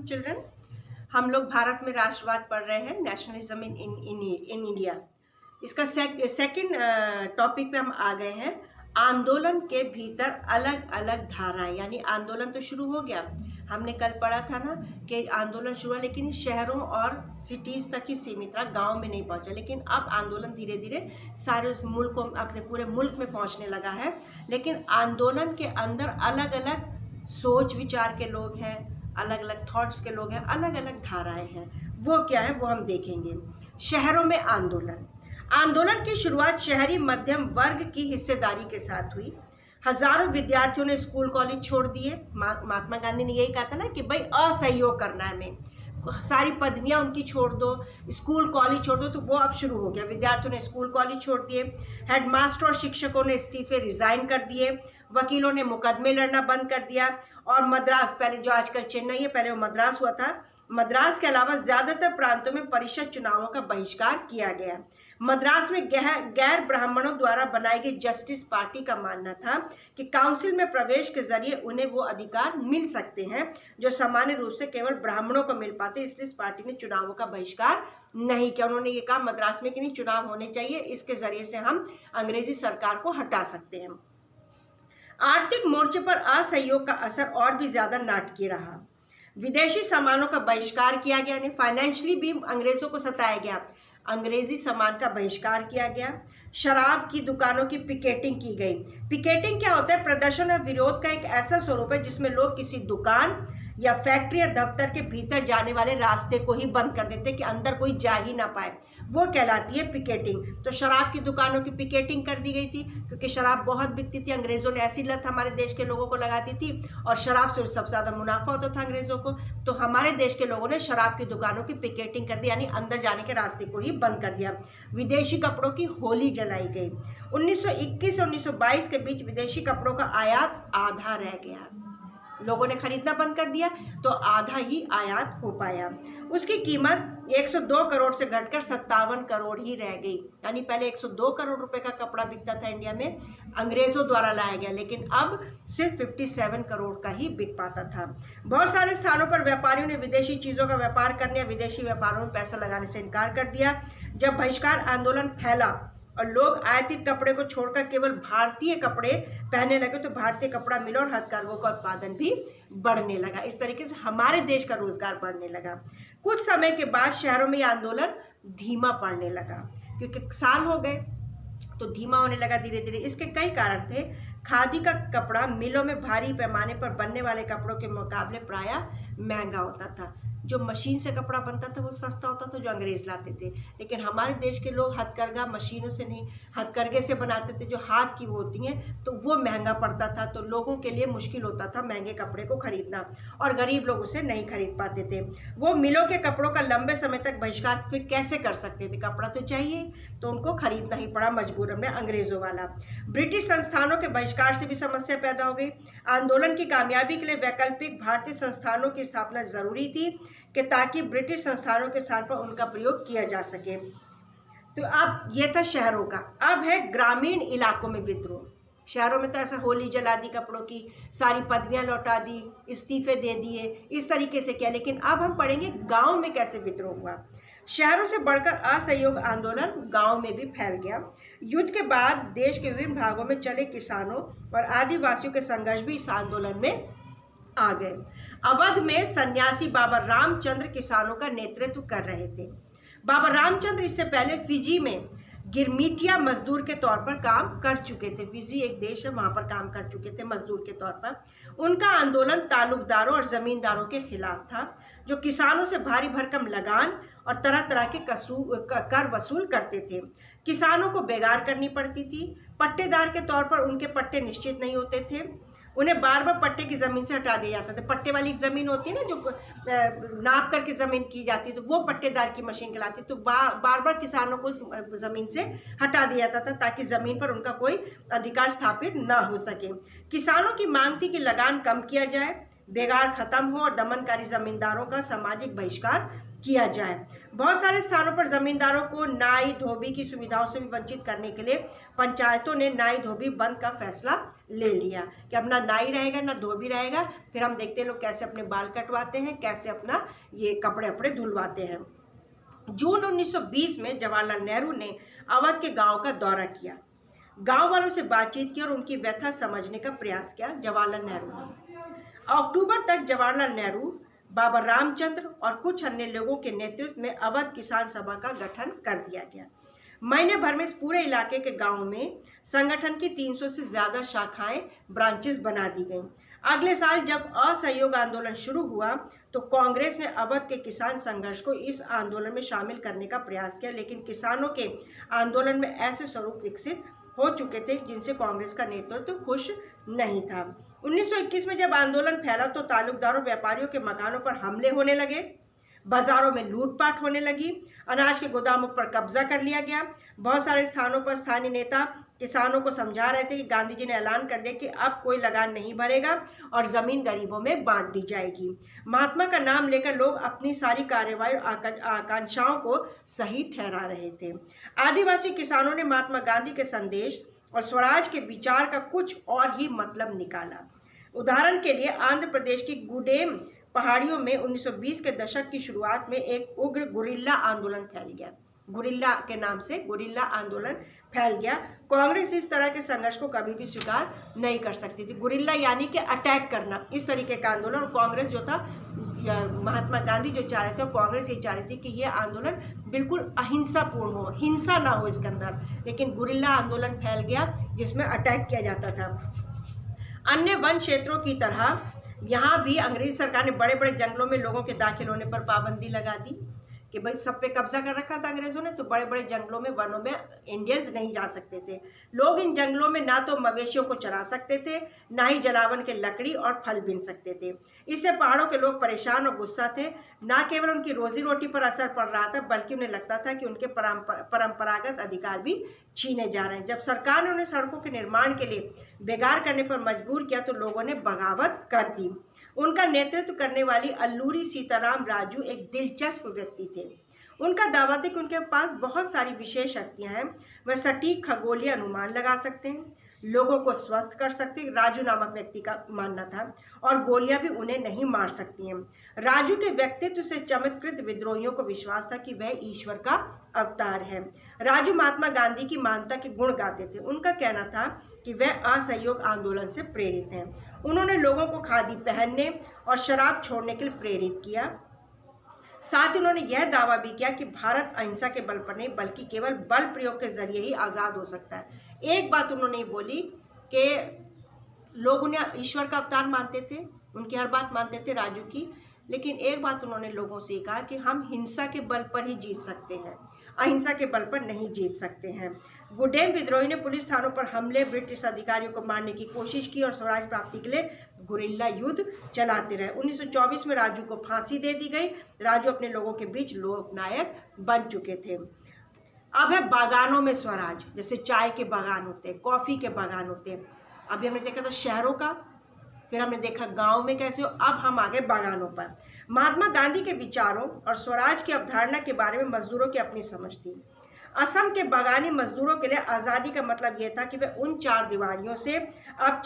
Children, हम लोग भारत में राष्ट्रवाद पढ़ रहे हैं, नेशनलिज्म इन इंडिया। इसका सेकंड टॉपिक पे हम आ गए हैं, आंदोलन के भीतर अलग अलग धाराएं। यानी आंदोलन तो शुरू हो गया, हमने कल पढ़ा था ना कि आंदोलन शुरू हुआ, लेकिन शहरों और सिटीज़ तक ही सीमित रहा, गांव में नहीं पहुंचा। लेकिन अब आंदोलन धीरे धीरे सारे उस मुल्क को, अपने पूरे मुल्क में पहुंचने लगा है। लेकिन आंदोलन के अंदर अलग अलग सोच विचार के लोग हैं, अलग अलग थॉट्स के लोग हैं, अलग अलग धाराएं हैं। वो क्या है वो हम देखेंगे। शहरों में आंदोलन। आंदोलन की शुरुआत शहरी मध्यम वर्ग की हिस्सेदारी के साथ हुई। हजारों विद्यार्थियों ने स्कूल कॉलेज छोड़ दिए। महात्मा गांधी ने यही कहा था ना कि भाई असहयोग करना है, हमें सारी पदवियां उनकी छोड़ दो, स्कूल कॉलेज छोड़ दो। तो वो अब शुरू हो गया, विद्यार्थियों ने स्कूल कॉलेज छोड़ दिए, हेडमास्टर और शिक्षकों ने इस्तीफे रिजाइन कर दिए, वकीलों ने मुकदमे लड़ना बंद कर दिया। और मद्रास, पहले जो आजकल चेन्नई है, पहले वो मद्रास हुआ था, मद्रास के अलावा ज्यादातर प्रांतों में परिषद चुनावों का बहिष्कार किया गया। मद्रास में गैर ब्राह्मणों द्वारा बनाई गई जस्टिस पार्टी का मानना था कि काउंसिल में प्रवेश के जरिए उन्हें वो अधिकार मिल सकते हैं जो सामान्य रूप से केवल ब्राह्मणों को मिल पाते, इसलिए इस पार्टी ने चुनावों का बहिष्कार नहीं किया। उन्होंने ये कहा मद्रास में कि नहीं, चुनाव होने चाहिए, इसके जरिए से हम अंग्रेजी सरकार को हटा सकते हैं। आर्थिक मोर्चे पर असहयोग का असर और भी ज्यादा नाटकीय रहा। विदेशी सामानों का बहिष्कार किया गया, यानी फाइनेंशियली भी अंग्रेजों को सताया गया, अंग्रेजी सामान का बहिष्कार किया गया। शराब की दुकानों की पिकेटिंग की गई। पिकेटिंग क्या होता है? प्रदर्शन और विरोध का एक ऐसा स्वरूप है जिसमें लोग किसी दुकान या फैक्ट्री या दफ्तर के भीतर जाने वाले रास्ते को ही बंद कर देते कि अंदर कोई जा ही ना पाए, वो कहलाती है पिकेटिंग। तो शराब की दुकानों की पिकेटिंग कर दी गई थी, क्योंकि शराब बहुत बिकती थी, अंग्रेजों ने ऐसी लत हमारे देश के लोगों को लगाती थी, और शराब से सबसे ज़्यादा मुनाफा होता था अंग्रेजों को। तो हमारे देश के लोगों ने शराब की दुकानों की पिकेटिंग कर दी, यानी अंदर जाने के रास्ते को ही बंद कर दिया। विदेशी कपड़ों की होली जलाई गई। 1921 और 1922 के बीच विदेशी कपड़ों का आयात आधा रह गया, लोगों ने खरीदना बंद कर दिया तो आधा ही आयात हो पाया। उसकी कीमत 102 करोड़ से घटकर 57 करोड़ ही रह गई। यानी पहले 102 करोड़ रुपए का कपड़ा बिकता था इंडिया में, अंग्रेजों द्वारा लाया गया, लेकिन अब सिर्फ 57 करोड़ का ही बिक पाता था। बहुत सारे स्थानों पर व्यापारियों ने विदेशी चीजों का व्यापार करने या विदेशी व्यापारों में पैसा लगाने से इनकार कर दिया। जब बहिष्कार आंदोलन फैला और लोग आयातित कपड़े को छोड़कर केवल भारतीय कपड़े पहनने लगे, तो भारतीय कपड़ा मिलों और हथकरघों का उत्पादन भी बढ़ने लगा। इस तरीके से हमारे देश का रोजगार बढ़ने लगा। कुछ समय के बाद शहरों में यह आंदोलन धीमा पड़ने लगा, क्योंकि साल हो गए तो धीमा होने लगा धीरे धीरे। इसके कई कारण थे। खादी का कपड़ा मिलों में भारी पैमाने पर बनने वाले कपड़ों के मुकाबले प्रायः महंगा होता था। जो मशीन से कपड़ा बनता था वो सस्ता होता था, जो अंग्रेज लाते थे। लेकिन हमारे देश के लोग हथकरघा मशीनों से नहीं, हथकरघे से बनाते थे, जो हाथ की वो होती हैं, तो वो महंगा पड़ता था। तो लोगों के लिए मुश्किल होता था महंगे कपड़े को खरीदना, और गरीब लोग उसे नहीं खरीद पाते थे। वो मिलों के कपड़ों का लंबे समय तक बहिष्कार फिर कैसे कर सकते थे? कपड़ा तो चाहिए, तो उनको खरीदना ही पड़ा मजबूरन में, अंग्रेजों वाला। ब्रिटिश संस्थानों के बहिष्कार से भी समस्या पैदा हो गई। आंदोलन की कामयाबी के लिए वैकल्पिक भारतीय संस्थानों की स्थापना जरूरी थी कि ताकि ब्रिटिश संस्थानों के स्थान पर उनका प्रयोग किया जा सके। तो अब ये था शहरों का। अब है ग्रामीण इलाकों में विद्रोह। शहरों में तो ऐसा होली जला दी, कपड़ों की सारी पदवियां लौटा दी, इस्तीफे दे दिए, इस तरीके से किया। लेकिन अब हम पढ़ेंगे गांव में कैसे विद्रोह हुआ। शहरों से बढ़कर असहयोग आंदोलन गांव में भी फैल गया। युद्ध के बाद देश के विभिन्न भागों में चले किसानों और आदिवासियों के संघर्ष भी इस आंदोलन में आ गए। अवध में सन्यासी बाबा रामचंद्र किसानों का नेतृत्व कर रहे थे। बाबा रामचंद्र इससे पहले फिजी में गिरमिटिया मजदूर के तौर पर काम कर चुके थे। फिजी एक देश है, वहां पर काम कर चुके थे मजदूर के तौर पर। उनका आंदोलन तालुकदारों और जमींदारों के खिलाफ था, जो किसानों से भारी भरकम लगान और तरह तरह के कर वसूल करते थे। किसानों को बेगार करनी पड़ती थी। पट्टेदार के तौर पर उनके पट्टे निश्चित नहीं होते थे। उन्हें बार बार पट्टे की ज़मीन से हटा दिया जाता था। पट्टे वाली ज़मीन होती है ना, जो नाप करके ज़मीन की जाती है, तो वो पट्टेदार की मशीन कहलाती है। तो बार बार किसानों को ज़मीन से हटा दिया जाता था ताकि ज़मीन पर उनका कोई अधिकार स्थापित ना हो सके। किसानों की मांग थी कि लगान कम किया जाए, बेगार खत्म हो और दमनकारी जमींदारों का सामाजिक बहिष्कार किया जाए। बहुत सारे स्थानों पर जमींदारों को नाई धोबी की सुविधाओं से भी वंचित करने के लिए पंचायतों ने नाई धोबी बंद का फैसला ले लिया कि अब ना नाई रहेगा ना धोबी रहेगा। फिर हम देखते हैं लोग कैसे अपने बाल कटवाते हैं, कैसे अपना ये कपड़े अपड़े धुलवाते हैं। जून 1920 में जवाहरलाल नेहरू ने अवध के गांव का दौरा किया, गांव वालों से बातचीत की और उनकी व्यथा समझने का प्रयास किया जवाहरलाल नेहरू ने। अक्टूबर तक जवाहरलाल नेहरू, बाबा रामचंद्र और कुछ अन्य लोगों के नेतृत्व में अवध किसान सभा का गठन कर दिया गया। महीने भर में इस पूरे इलाके के गांवों में संगठन की 300 से ज्यादा शाखाएं, ब्रांचेस बना दी गईं। अगले साल जब असहयोग आंदोलन शुरू हुआ तो कांग्रेस ने अवध के किसान संघर्ष को इस आंदोलन में शामिल करने का प्रयास किया, लेकिन किसानों के आंदोलन में ऐसे स्वरूप विकसित हो चुके थे जिनसे कांग्रेस का नेतृत्व खुश नहीं था। 1921 में जब आंदोलन फैला तो तालुकदारों, व्यापारियों के मकानों पर हमले होने लगे, बाजारों में लूटपाट होने लगी, अनाज के गोदामों पर कब्जा कर लिया गया। बहुत सारे स्थानों पर स्थानीय नेता किसानों को समझा रहे थे कि गांधी जी ने ऐलान कर दिया कि अब कोई लगान नहीं भरेगा और जमीन गरीबों में बांट दी जाएगी। महात्मा का नाम लेकर लोग अपनी सारी कार्रवाई और आकांक्षाओं को सही ठहरा रहे थे। आदिवासी किसानों ने महात्मा गांधी के संदेश और स्वराज के विचार का कुछ और ही मतलब निकाला। उदाहरण के लिए आंध्र प्रदेश की गुडेम पहाड़ियों में 1920 के दशक की शुरुआत में एक उग्र गुरिल्ला आंदोलन फैल गया। गुरिल्ला के नाम से गुरिल्ला आंदोलन फैल गया। कांग्रेस इस तरह के संघर्ष को कभी भी स्वीकार नहीं कर सकती थी। गुरिल्ला यानी कि अटैक करना, इस तरीके का आंदोलन। और कांग्रेस जो था, महात्मा गांधी जो चाह रहे थे और कांग्रेस ये चाह रही थी कि ये आंदोलन बिल्कुल अहिंसापूर्ण हो, हिंसा ना हो इसके अंदर। लेकिन गुरिल्ला आंदोलन फैल गया जिसमें अटैक किया जाता था। अन्य वन क्षेत्रों की तरह यहाँ भी अंग्रेज सरकार ने बड़े बड़े जंगलों में लोगों के दाखिल होने पर पाबंदी लगा दी कि भाई सब पे कब्जा कर रखा था अंग्रेजों ने, तो बड़े बड़े जंगलों में, वनों में इंडियंस नहीं जा सकते थे। लोग इन जंगलों में ना तो मवेशियों को चरा सकते थे, ना ही जलावन के लकड़ी और फल बीन सकते थे। इससे पहाड़ों के लोग परेशान और गुस्सा थे। ना केवल उनकी रोजी रोटी पर असर पड़ रहा था, बल्कि उन्हें लगता था कि उनके परंपरागत अधिकार भी छीने जा रहे हैं। जब सरकार ने उन्हें सड़कों के निर्माण के लिए बेगार करने पर मजबूर किया तो लोगों ने बगावत कर दी। उनका नेतृत्व करने वाली अल्लूरी सीताराम राजू एक दिलचस्प व्यक्ति थे। उनका दावा था कि उनके पास बहुत सारी विशेष शक्तियां हैं। वह सटीक खगोलीय अनुमान लगा सकते हैं, लोगों को स्वस्थ कर सकते हैं, राजू नामक व्यक्ति का मानना था, और गोलियां भी उन्हें नहीं मार सकती हैं। राजू के व्यक्तित्व से चमत्कृत विद्रोहियों को विश्वास था कि वह ईश्वर का अवतार है। राजू महात्मा गांधी की महानता के गुण गाते थे। उनका कहना था कि वह असहयोग आंदोलन से प्रेरित हैं। उन्होंने लोगों को खादी पहनने और शराब छोड़ने के लिए प्रेरित किया। साथ ही उन्होंने यह दावा भी किया कि भारत अहिंसा के बल पर नहीं बल्कि केवल बल प्रयोग के जरिए ही आज़ाद हो सकता है। एक बात उन्होंने ये बोली कि लोग उन्हें ईश्वर का अवतार मानते थे, उनकी हर बात मानते थे राजू की, लेकिन एक बात उन्होंने लोगों से कहा कि हम हिंसा के बल पर ही जीत सकते हैं, अहिंसा के बल पर नहीं जीत सकते हैं। गुडेम विद्रोही ने पुलिस थानों पर हमले, ब्रिटिश अधिकारियों को मारने की कोशिश की और स्वराज प्राप्ति के लिए गुरिल्ला युद्ध चलाते रहे। 1924 में राजू को फांसी दे दी गई। राजू अपने लोगों के बीच लोकनायक बन चुके थे। अब है बागानों में स्वराज, जैसे चाय के बागान होते हैं, कॉफ़ी के बागान होते हैं। अभी हमने देखा था शहरों का, फिर हमने देखा गांव में कैसे हो, अब हम आ गए बागानों पर। महात्मा गांधी के विचारों और स्वराज की अवधारणा के बारे में मजदूरों की अपनी समझ थी। असम के बागानी मजदूरों के लिए आज़ादी का मतलब यह था कि वे उन चार दीवारियों से अब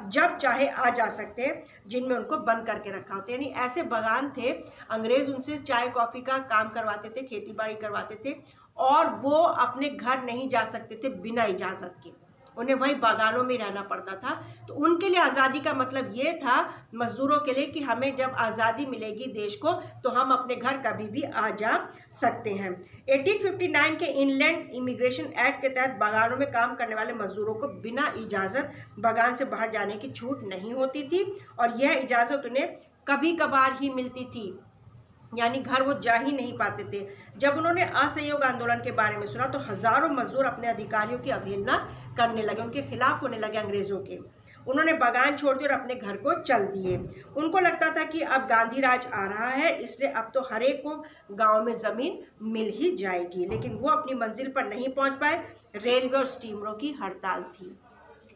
जब चाहे आ जा सकते हैं जिनमें उनको बंद करके रखा होता है। यानी ऐसे बागान थे, अंग्रेज उनसे चाय कॉफ़ी का काम करवाते थे, खेती बाड़ी करवाते थे, और वो अपने घर नहीं जा सकते थे बिना इजाज़त के, उन्हें वही बागानों में रहना पड़ता था। तो उनके लिए आज़ादी का मतलब ये था मजदूरों के लिए कि हमें जब आज़ादी मिलेगी देश को तो हम अपने घर कभी भी आ जा सकते हैं। 1859 के इनलैंड इमिग्रेशन एक्ट के तहत बागानों में काम करने वाले मजदूरों को बिना इजाज़त बागान से बाहर जाने की छूट नहीं होती थी, और यह इजाज़त उन्हें कभी कभार ही मिलती थी, यानी घर वो जा ही नहीं पाते थे। जब उन्होंने असहयोग आंदोलन के बारे में सुना तो हजारों मजदूर अपने अधिकारियों की अवहेलना करने लगे, उनके खिलाफ होने लगे अंग्रेजों के। उन्होंने बागान छोड़ दिए और अपने घर को चल दिए। उनको लगता था कि अब गांधी राज आ रहा है, इसलिए अब तो हर एक को गांव में ज़मीन मिल ही जाएगी। लेकिन वो अपनी मंजिल पर नहीं पहुंच पाए। रेलवे और स्टीमरों की हड़ताल थी,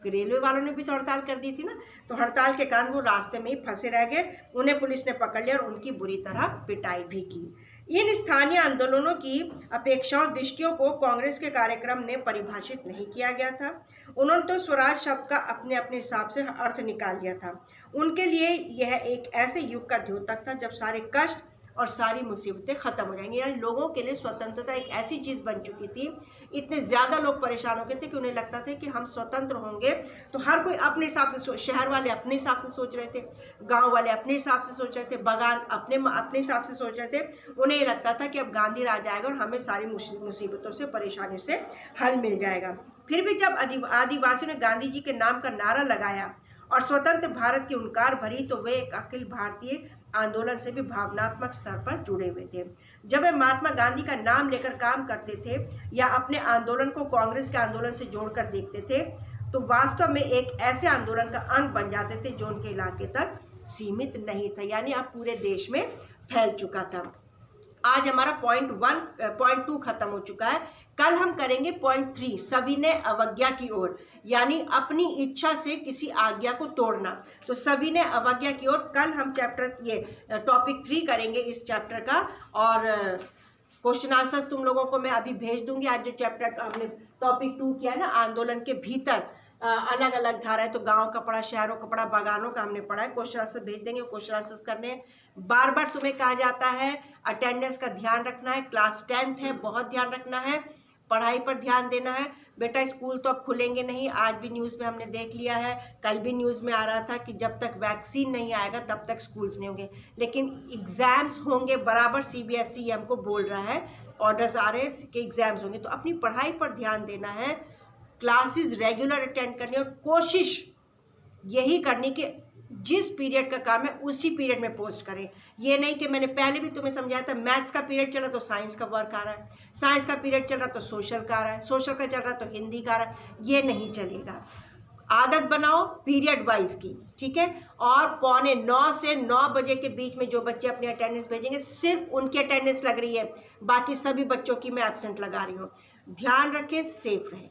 रेलवे वालों ने भी तो हड़ताल कर दी थी ना, तो हड़ताल के कारण वो रास्ते में ही फंसे रह गए, उन्हें पुलिस ने पकड़ लिया और उनकी बुरी तरह पिटाई भी की। इन स्थानीय आंदोलनों की अपेक्षाओं दृष्टियों को कांग्रेस के कार्यक्रम में परिभाषित नहीं किया गया था। उन्होंने तो स्वराज शब्द का अपने अपने हिसाब से अर्थ निकाल लिया था। उनके लिए यह एक ऐसे युग का द्योतक था जब सारे कष्ट और सारी मुसीबतें खत्म हो जाएंगी। यानी लोगों के लिए स्वतंत्रता एक ऐसी चीज़ बन चुकी थी, इतने ज़्यादा लोग परेशान हो गए थे कि उन्हें लगता था कि हम स्वतंत्र होंगे तो हर कोई अपने हिसाब से शहर वाले अपने हिसाब से सोच रहे थे, गांव वाले अपने हिसाब से सोच रहे थे, बगान अपने हिसाब से सोच रहे थे। उन्हें ये लगता था कि अब गांधी राज आएगा और हमें सारी मुसीबतों से परेशानियों से हल मिल जाएगा। फिर भी जब आदिवासियों ने गांधी जी के नाम का नारा लगाया और स्वतंत्र भारत की हुंकार भरी तो वे एक अखिल भारतीय आंदोलन से भी भावनात्मक स्तर पर जुड़े हुए थे। जब वे महात्मा गांधी का नाम लेकर काम करते थे या अपने आंदोलन को कांग्रेस के आंदोलन से जोड़कर देखते थे तो वास्तव में एक ऐसे आंदोलन का अंग बन जाते थे जो उनके इलाके तक सीमित नहीं था, यानी अब पूरे देश में फैल चुका था। आज हमारा पॉइंट 2 खत्म हो चुका है। कल हम करेंगे पॉइंट 3, सविनय अवज्ञा की ओर, यानी अपनी इच्छा से किसी आज्ञा को तोड़ना। तो सविनय अवज्ञा की ओर कल हम टॉपिक 3 करेंगे इस चैप्टर का। और क्वेश्चन आंसर्स तुम लोगों को मैं अभी भेज दूंगी। आज जो चैप्टर हमने टॉपिक 2 किया है ना, आंदोलन के भीतर अलग अलग धारा है, तो गांव का पढ़ा, शहरों का पढ़ा, बागानों का हमने पढ़ा है। क्वेश्चन आंसर भेज देंगे, क्वेश्चन आंसर्स करने हैं। बार बार तुम्हें कहा जाता है अटेंडेंस का ध्यान रखना है, क्लास 10th है, बहुत ध्यान रखना है, पढ़ाई पर ध्यान देना है। बेटा स्कूल तो अब खुलेंगे नहीं, आज भी न्यूज़ में हमने देख लिया है, कल भी न्यूज़ में आ रहा था कि जब तक वैक्सीन नहीं आएगा तब तक स्कूल्स नहीं होंगे, लेकिन एग्ज़ाम्स होंगे बराबर। CBSE हमको बोल रहा है, ऑर्डर्स आ रहे हैं कि एग्ज़ाम्स होंगे, तो अपनी पढ़ाई पर ध्यान देना है, क्लासेस रेगुलर अटेंड करनी और कोशिश यही करनी कि जिस पीरियड का काम है उसी पीरियड में पोस्ट करें। ये नहीं कि मैंने पहले भी तुम्हें समझाया था, मैथ्स का पीरियड चल रहा तो साइंस का वर्क आ रहा है, साइंस का पीरियड चल रहा तो सोशल का आ रहा है, सोशल का चल रहा तो हिंदी का आ रहा है। ये नहीं चलेगा। आदत बनाओ पीरियड वाइज की, ठीक है। और 8:45 से 9 बजे के बीच में जो बच्चे अपनी अटेंडेंस भेजेंगे सिर्फ उनकी अटेंडेंस लग रही है, बाकी सभी बच्चों की मैं एब्सेंट लगा रही हूँ। ध्यान रखें, सेफ रहें।